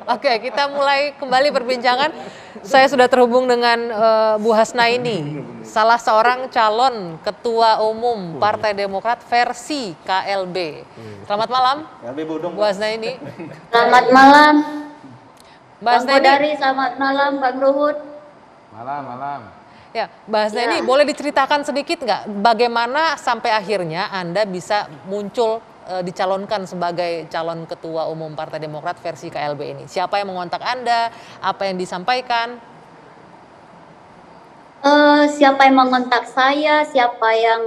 Oke, kita mulai kembali perbincangan. Saya sudah terhubung dengan Bu Hasnaini, salah seorang calon ketua umum Partai Demokrat versi KLB. Selamat malam, Bu Hasnaini. Selamat malam, Mbak Bang Kodari. Selamat malam, Bang Ruhut. Malam. Ya, Mbak Hasnaini, boleh diceritakan sedikit nggak bagaimana sampai akhirnya Anda bisa muncul dicalonkan sebagai calon ketua umum Partai Demokrat versi KLB ini? Siapa yang mengontak Anda? Apa yang disampaikan? Siapa yang mengontak saya, siapa yang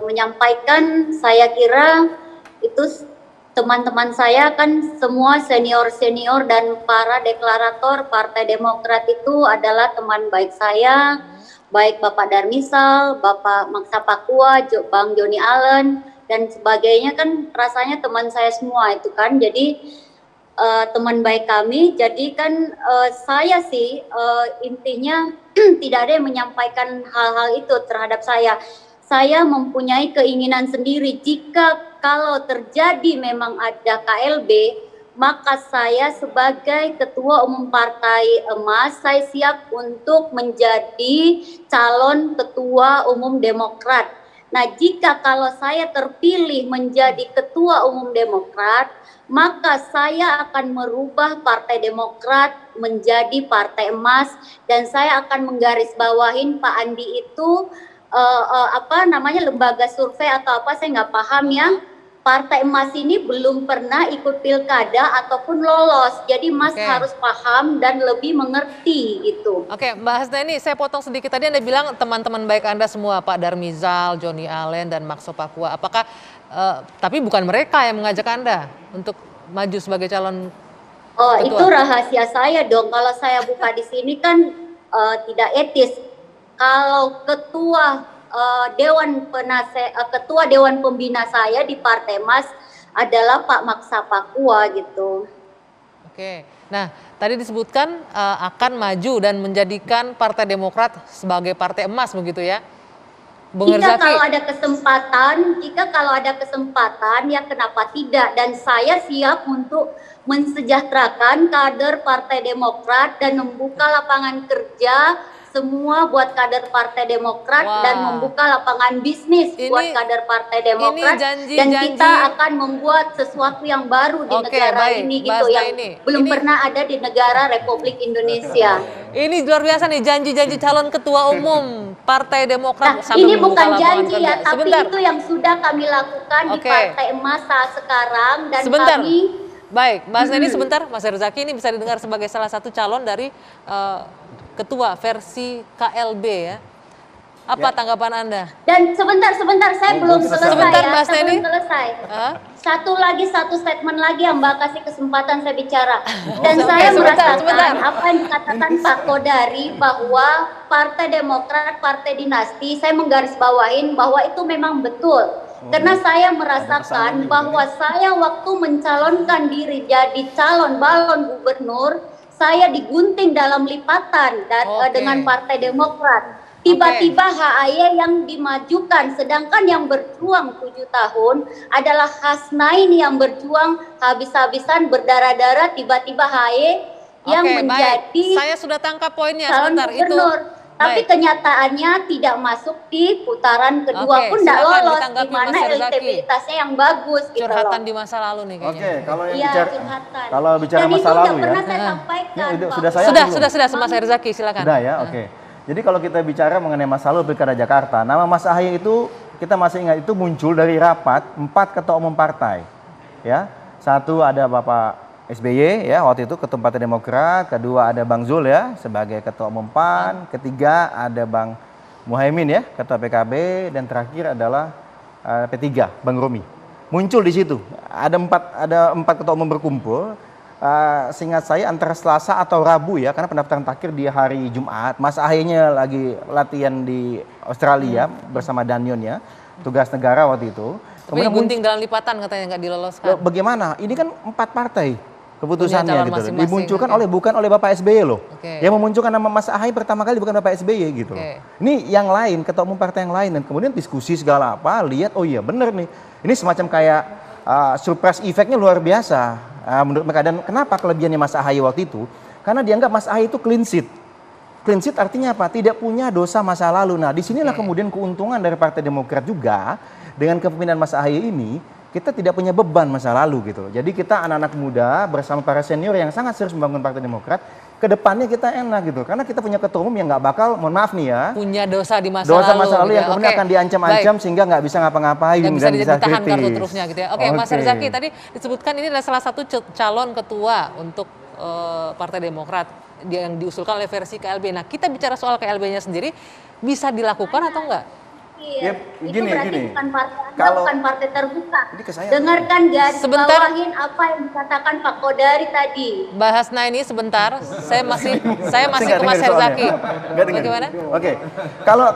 menyampaikan, saya kira itu teman-teman saya kan semua senior-senior dan para deklarator Partai Demokrat itu adalah teman baik saya, baik Bapak Darmisal, Bapak Maksa Pakua, Bang Joni Allen, dan sebagainya, kan rasanya teman saya semua itu kan. Jadi teman baik kami, jadi kan saya sih intinya tidak ada yang menyampaikan hal-hal itu terhadap saya. Saya mempunyai keinginan sendiri, jika kalau terjadi memang ada KLB, maka saya sebagai ketua umum Partai Emas, saya siap untuk menjadi calon ketua umum Demokrat. Nah, jika kalau saya terpilih menjadi ketua umum Demokrat, maka saya akan merubah Partai Demokrat menjadi Partai Emas, dan saya akan menggarisbawahin Pak Andi itu lembaga survei atau apa, saya nggak paham ya. Partai Emas ini belum pernah ikut pilkada ataupun lolos. Jadi Mas harus paham dan lebih mengerti gitu. Oke, Mbak Hasnaini, saya potong sedikit. Tadi Anda bilang teman-teman baik Anda semua, Pak Darmizal, Joni Allen, dan Makso Pakua. Apakah, tapi bukan mereka yang mengajak Anda untuk maju sebagai calon ketua? Itu rahasia saya dong. Kalau saya buka di sini kan tidak etis. Kalau ketua ketua Dewan Pembina saya di Partai Mas adalah Pak Maksa Pakua gitu. Oke, nah tadi disebutkan akan maju dan menjadikan Partai Demokrat sebagai Partai Emas begitu ya, Bung Jika Herzaki? kalau ada kesempatan ya kenapa tidak, dan saya siap untuk mensejahterakan kader Partai Demokrat dan membuka lapangan kerja semua buat kader Partai Demokrat dan membuka lapangan bisnis buat kader Partai Demokrat, dan kita akan membuat sesuatu yang baru di negara ini gitu, yang belum pernah ada di negara Republik Indonesia. Ini luar biasa nih, janji-janji calon ketua umum Partai Demokrat. Nah, ini bukan janji ya, tapi itu yang sudah kami lakukan di Partai Emas saat sekarang, dan kami. Baik, Mas Neni sebentar, Mas Herzaki ini bisa didengar sebagai salah satu calon dari ketua versi KLB ya. Apa tanggapan Anda? Dan sebentar, saya belum selesai ya. Mas Neni. Satu statement lagi yang Mbak kasih kesempatan saya bicara. Dan saya merasakan apa yang dikatakan Pak Kodari bahwa Partai Demokrat, Partai Dinasti, saya menggarisbawahin bahwa itu memang betul. Karena saya merasakan bahwa saya waktu mencalonkan diri jadi calon balon gubernur, saya digunting dalam lipatan dengan Partai Demokrat. Tiba-tiba HAY yang dimajukan, sedangkan yang berjuang 7 tahun adalah Hasnaini yang berjuang habis-habisan berdarah-darah, tiba-tiba HAY yang menjadi saya sudah tangkap poinnya calon gubernur. Tapi kenyataannya tidak masuk di putaran kedua pun tidak lolos, di mana elektabilitasnya yang bagus gitu. Curhatan di masa lalu nih kayaknya. Kalau yang kalau bicara masa lalu ya. Pernah saya sampaikan. Sudah Mas Herzaki, silakan. Sudah ya, oke. Jadi kalau kita bicara mengenai masa lalu Pilkada Jakarta, nama Mas Ahaye itu kita masih ingat itu muncul dari rapat 4 ketua umum partai. Ya. Satu ada Bapak SBY ya waktu itu ketua Partai Demokrat, kedua ada Bang Zul ya sebagai ketua umum PAN, ketiga ada Bang Muhaimin ya ketua PKB, dan terakhir adalah P3 Bang Romi. Muncul di situ. Ada empat ketua umum berkumpul. Seingat saya antara Selasa atau Rabu ya, karena pendaftaran terakhir di hari Jumat. Mas Ahaye-nya lagi latihan di Australia bersama Danion ya, tugas negara waktu itu. Kemudian gunting dalam lipatan katanya nggak diloloskan. Bagaimana? Ini kan 4 partai keputusannya gitu. Dimunculkan bukan oleh Bapak SBY loh. Yang memunculkan nama Mas Ahaye pertama kali bukan Bapak SBY gitu. Ini yang lain, ketua umum partai yang lain, dan kemudian diskusi segala apa, lihat oh iya bener nih. Ini semacam kayak surprise effect-nya luar biasa menurut mereka. Dan kenapa kelebihannya Mas Ahaye waktu itu? Karena dianggap Mas Ahaye itu clean sheet. Clean sheet artinya apa? Tidak punya dosa masa lalu. Nah, disinilah kemudian keuntungan dari Partai Demokrat juga dengan kepemimpinan Mas Ahaye ini, kita tidak punya beban masa lalu gitu. Jadi kita anak-anak muda bersama para senior yang sangat serius membangun Partai Demokrat, ke depannya kita enak gitu. Karena kita punya ketua umum yang nggak bakal, mohon maaf nih ya, punya dosa di masa dosa lalu. masa lalu gitu yang ya. kemudian Oke. akan diancam-ancam sehingga nggak bisa ngapa-ngapain Nggak bisa dan bisa ditahan kartu kritis. trufnya gitu ya. Oke, Mas Herzaki tadi disebutkan ini adalah salah satu calon ketua untuk Partai Demokrat yang diusulkan oleh versi KLB. Nah, kita bicara soal KLB-nya sendiri, bisa dilakukan atau enggak? Iya, Ya, itu berarti bukan partai Anda, kalau- bukan partai terbuka. Ini ke saya. Dengarkan garis Sebentar. bawahin apa yang dikatakan Pak Kodari tadi. Bahas ini sebentar, saya masih Nggak ke Mas dengar soalnya. Herzaki. Nggak dengar. Bagaimana? Oke,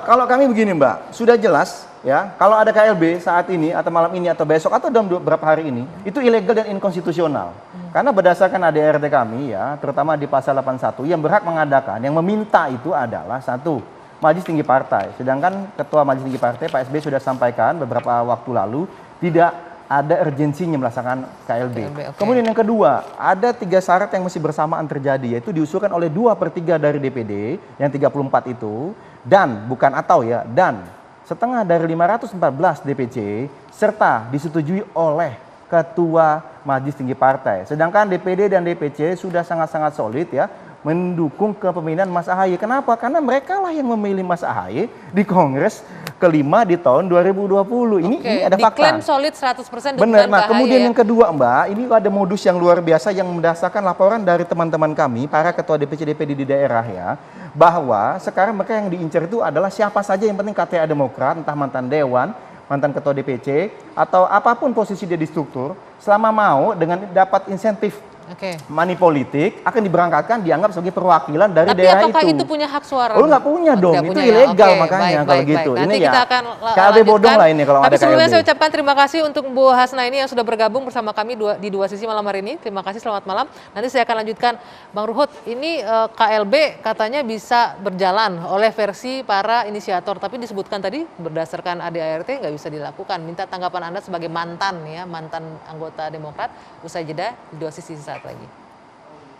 kalau kami begini Mbak, sudah jelas ya, kalau ada KLB saat ini atau malam ini atau besok atau dalam beberapa hari ini, itu ilegal dan inkonstitusional. Karena berdasarkan ADRT kami ya, terutama di pasal 81, yang berhak mengadakan, yang meminta itu adalah satu, Majelis Tinggi Partai. Sedangkan Ketua Majelis Tinggi Partai Pak SBY sudah sampaikan beberapa waktu lalu tidak ada urgensinya melaksanakan KLB. oke. Kemudian yang kedua, ada 3 syarat yang mesti bersamaan terjadi, yaitu diusulkan oleh 2/3 dari DPD yang 34 itu, dan bukan atau ya, dan setengah dari 514 DPC serta disetujui oleh Ketua Majelis Tinggi Partai. Sedangkan DPD dan DPC sudah sangat-sangat solid ya mendukung kepemimpinan Mas Ahaye. Kenapa? Karena mereka lah yang memilih Mas Ahaye di Kongres kelima di tahun 2020. Ini ada fakta. Diklaim solid 100% Benar. dukungan Nah, Pak kemudian Ahaye yang kedua, Mbak, ini ada modus yang luar biasa yang berdasarkan laporan dari teman-teman kami, para ketua DPC DPD di daerah ya, bahwa sekarang mereka yang diincar itu adalah siapa saja yang penting KTA Demokrat, entah mantan dewan, mantan ketua DPC, atau apapun posisi dia di struktur, selama mau dengan dapat insentif Oke. money politik akan diberangkatkan dianggap sebagai perwakilan dari Tapi daerah apakah itu. itu punya hak suara? Oh nggak punya dong, Tidak itu punya ya? ilegal Oke, makanya baik, kalau baik, gitu. baik. Ini Nanti ya kita akan KLB bodong lanjutkan. lah ini kalau Tapi ada sebelumnya KLB. saya ucapkan terima kasih untuk Bu Hasna ini yang sudah bergabung bersama kami di dua sisi malam hari ini. Terima kasih, selamat malam. Nanti saya akan lanjutkan. Bang Ruhut, ini KLB katanya bisa berjalan oleh versi para inisiator, tapi disebutkan tadi berdasarkan ADART nggak bisa dilakukan. Minta tanggapan Anda sebagai mantan anggota Demokrat. Usai jeda di dua sisi saat lagi.